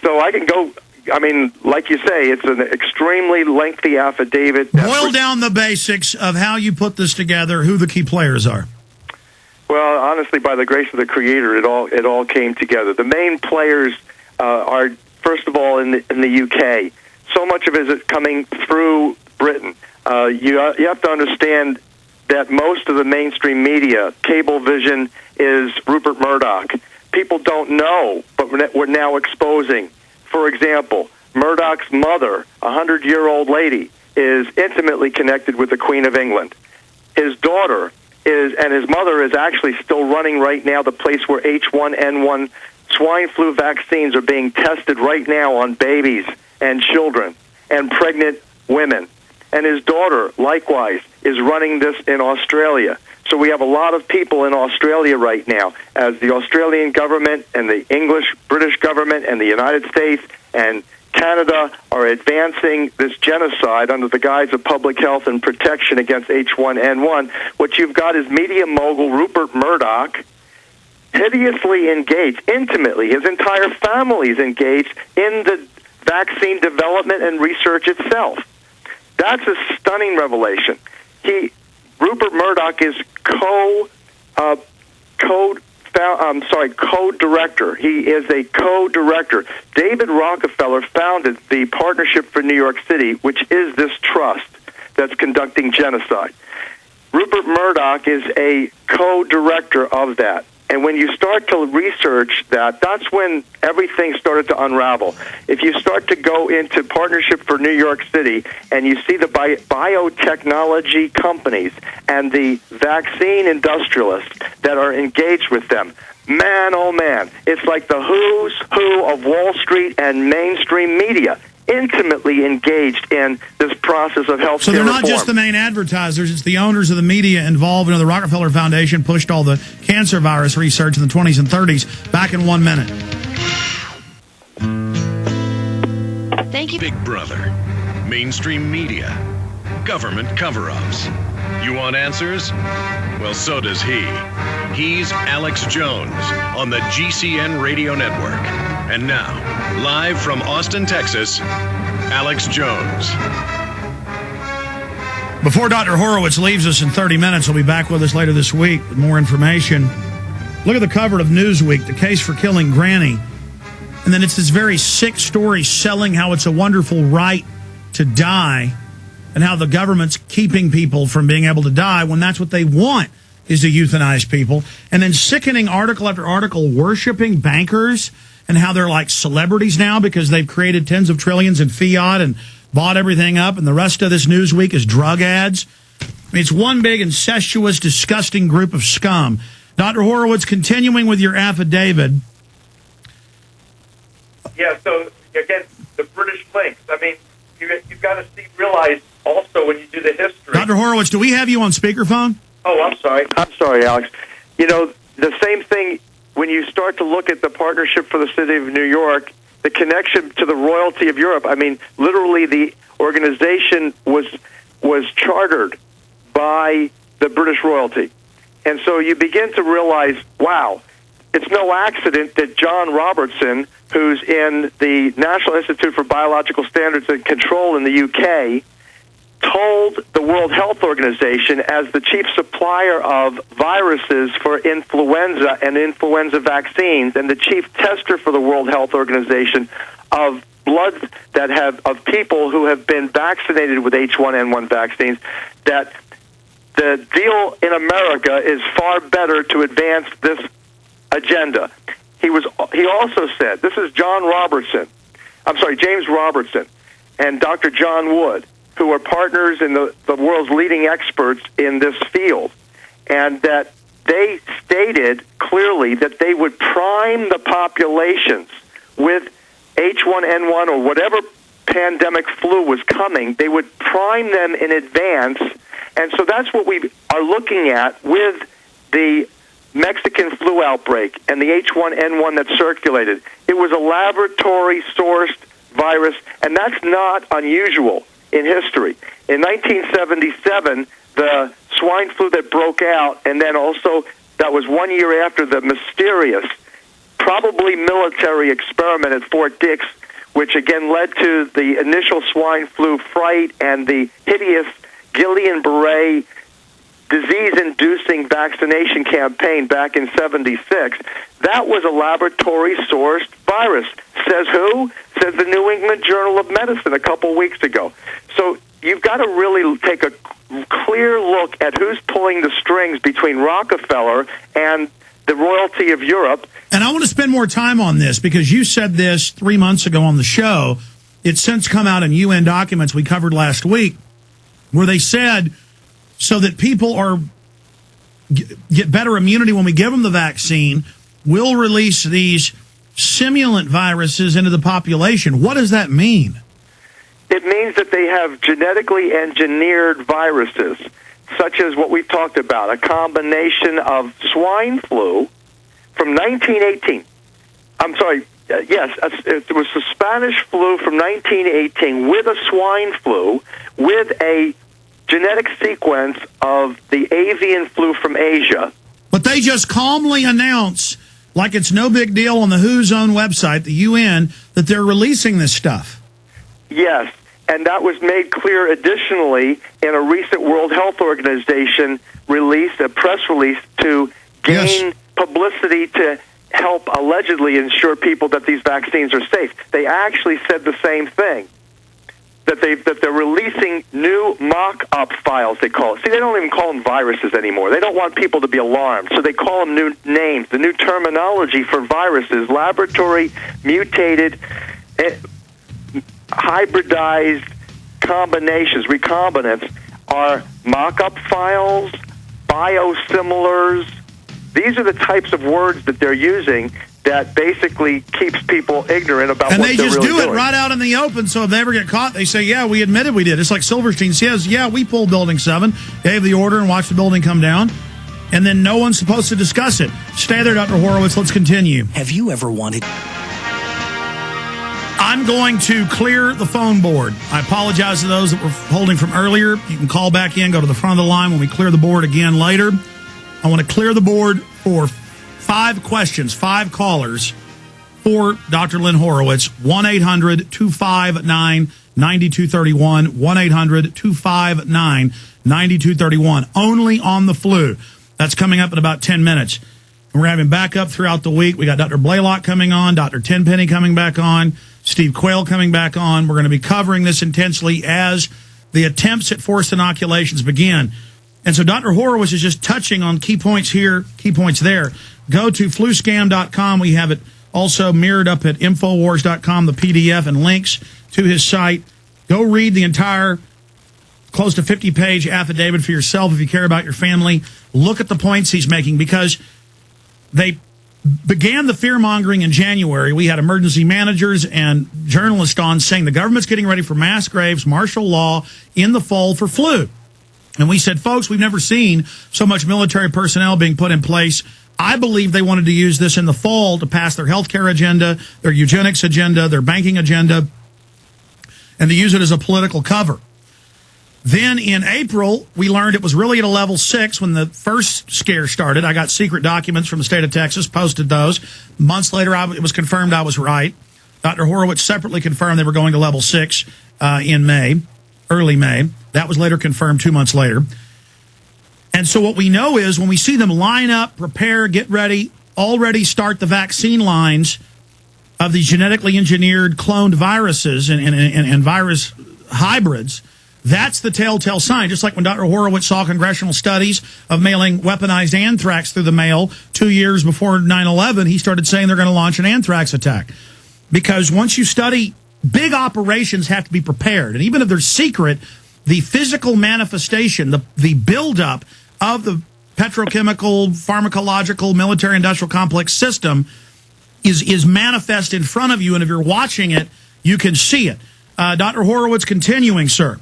So I can go, I mean, like you say, it's an extremely lengthy affidavit. Boil down the basics of how you put this together, who the key players are. Well, honestly, by the grace of the Creator, it all came together. The main players are, first of all, in the UK. So much of it is coming through Britain. You have to understand that most of the mainstream media, Cablevision, is Rupert Murdoch. People don't know, but we're now exposing. For example, Murdoch's mother, a 100-year-old lady, is intimately connected with the Queen of England. His daughter and his mother is actually still running right now the place where H1N1 swine flu vaccines are being tested right now on babies and children and pregnant women. And his daughter, likewise, is running this in Australia. So we have a lot of people in Australia right now, as the Australian government and the British government and the United States and Canada are advancing this genocide under the guise of public health and protection against H1N1. What you've got is media mogul Rupert Murdoch hideously engaged, intimately, his entire family is engaged in the vaccine development and research itself. That's a stunning revelation. Rupert Murdoch is co-director. He is a co-director. David Rockefeller founded the Partnership for New York City, which is this trust that's conducting genocide. Rupert Murdoch is a co-director of that. And when you start to research that, that's when everything started to unravel. If you start to go into Partnership for New York City and you see the biotechnology companies and the vaccine industrialists that are engaged with them, man, oh man, it's like the who's who of Wall Street and mainstream media intimately engaged in this process of health care. So they're not reform. just the main advertisers, it's the owners of the media involved. The Rockefeller Foundation pushed all the cancer virus research in the 20s and 30s. Back in 1 minute. Thank you. Big Brother, mainstream media, government cover-ups. You want answers? Well, so does he. He's Alex Jones on the GCN Radio Network. And now, live from Austin, Texas, Alex Jones. Before Dr. Horowitz leaves us in 30 minutes, he'll be back with us later this week with more information. Look at the cover of Newsweek, the case for killing Granny. And then it's this very sick story selling how it's a wonderful right to die and how the government's keeping people from being able to die when that's what they want, is to euthanize people. And then sickening article after article worshiping bankers and how they're like celebrities now because they've created tens of trillions in fiat and bought everything up. And the rest of this Newsweek is drug ads. I mean, it's one big incestuous, disgusting group of scum. Dr. Horowitz, continuing with your affidavit. Yeah, so again, the British links. I mean, you've got to realize also when you do the history. Dr. Horowitz, do we have you on speakerphone? Oh, I'm sorry. I'm sorry, Alex. You know, the same thing when you start to look at the Partnership for the City of New York, the connection to the royalty of Europe. I mean, literally the organization was chartered by the British royalty. And so you begin to realize, wow, it's no accident that John Robertson, who's in the National Institute for Biological Standards and Control in the UK, told the World Health Organization, as the chief supplier of viruses for influenza and influenza vaccines, and the chief tester for the World Health Organization of blood that of people who have been vaccinated with H1N1 vaccines, that the deal in America is far better to advance this agenda. He also said, this is James Robertson and Dr. John Wood, who are partners in the world's leading experts in this field, and that they stated clearly that they would prime the populations with H1N1 or whatever pandemic flu was coming. They would prime them in advance, and so that's what we are looking at with the Mexican flu outbreak and the H1N1 that circulated. It was a laboratory-sourced virus, and that's not unusual in history. In 1977, the swine flu that broke out, and then also that was 1 year after the mysterious probably military experiment at Fort Dix, which again led to the initial swine flu fright and the hideous Guillain-Barré disease-inducing vaccination campaign back in '76. That was a laboratory-sourced virus. Says who? Says the New England Journal of Medicine a couple weeks ago. So you've got to really take a clear look at who's pulling the strings between Rockefeller and the royalty of Europe. And I want to spend more time on this because you said this 3 months ago on the show. It's since come out in UN documents we covered last week where they said so that people are get better immunity when we give them the vaccine, we'll release these simulant viruses into the population. What does that mean? It means that they have genetically engineered viruses, such as what we've talked about, a combination of swine flu from 1918. I'm sorry, yes, it was the Spanish flu from 1918 with a swine flu with a genetic sequence of the avian flu from Asia. But they just calmly announce, like it's no big deal on the WHO's own website, the UN, that they're releasing this stuff. Yes, and that was made clear additionally in a recent World Health Organization release, a press release, to gain publicity to help allegedly ensure people that these vaccines are safe. They actually said the same thing, that they're releasing new mock-up files, they call it. See, they don't even call them viruses anymore. They don't want people to be alarmed, so they call them new names. The new terminology for viruses, laboratory mutated hybridized combinations, recombinants, are mock-up files, biosimilars. These are the types of words that they're using that basically keeps people ignorant about what they're really doing. And they just do it right out in the open, so if they ever get caught, they say, yeah, we admitted we did. It's like Silverstein says, yeah, we pulled Building 7, gave the order, and watched the building come down, and then no one's supposed to discuss it. Stay there, Dr. Horowitz. Let's continue. Have you ever wanted... I'm going to clear the phone board. I apologize to those that were holding from earlier. You can call back in, go to the front of the line when we clear the board again later. I want to clear the board for 5 questions, 5 callers for Dr. Len Horowitz. 1-800-259-9231. 1-800-259-9231. Only on the flu. That's coming up in about 10 minutes. And we're having backup throughout the week. We got Dr. Blaylock coming on, Dr. Tenpenny coming back on, Steve Quayle coming back on. We're going to be covering this intensely as the attempts at forced inoculations begin. And so Dr. Horowitz is just touching on key points here, key points there. Go to fluscam.com. We have it also mirrored up at Infowars.com, the PDF and links to his site. Go read the entire close to 50-page affidavit for yourself if you care about your family. Look at the points he's making because they began the fear-mongering in January. We had emergency managers and journalists on saying the government's getting ready for mass graves, martial law in the fall for flu. And we said, folks, we've never seen so much military personnel being put in place. I believe they wanted to use this in the fall to pass their healthcare agenda, their eugenics agenda, their banking agenda, and to use it as a political cover. Then in April, we learned it was really at a level 6 when the first scare started. I got secret documents from the state of Texas, posted those. Months later, it was confirmed I was right. Dr. Horowitz separately confirmed they were going to level 6 in May, early May. That was later confirmed 2 months later. And so what we know is when we see them line up, prepare, get ready, already start the vaccine lines of these genetically engineered cloned viruses and virus hybrids, that's the telltale sign. Just like when Dr. Horowitz saw congressional studies of mailing weaponized anthrax through the mail 2 years before 9/11, he started saying they're going to launch an anthrax attack. Because once you study, big operations have to be prepared. And even if they're secret, the physical manifestation, the buildup of the petrochemical, pharmacological, military-industrial complex system is manifest in front of you. And if you're watching it, you can see it. Dr. Horowitz, continuing, sir.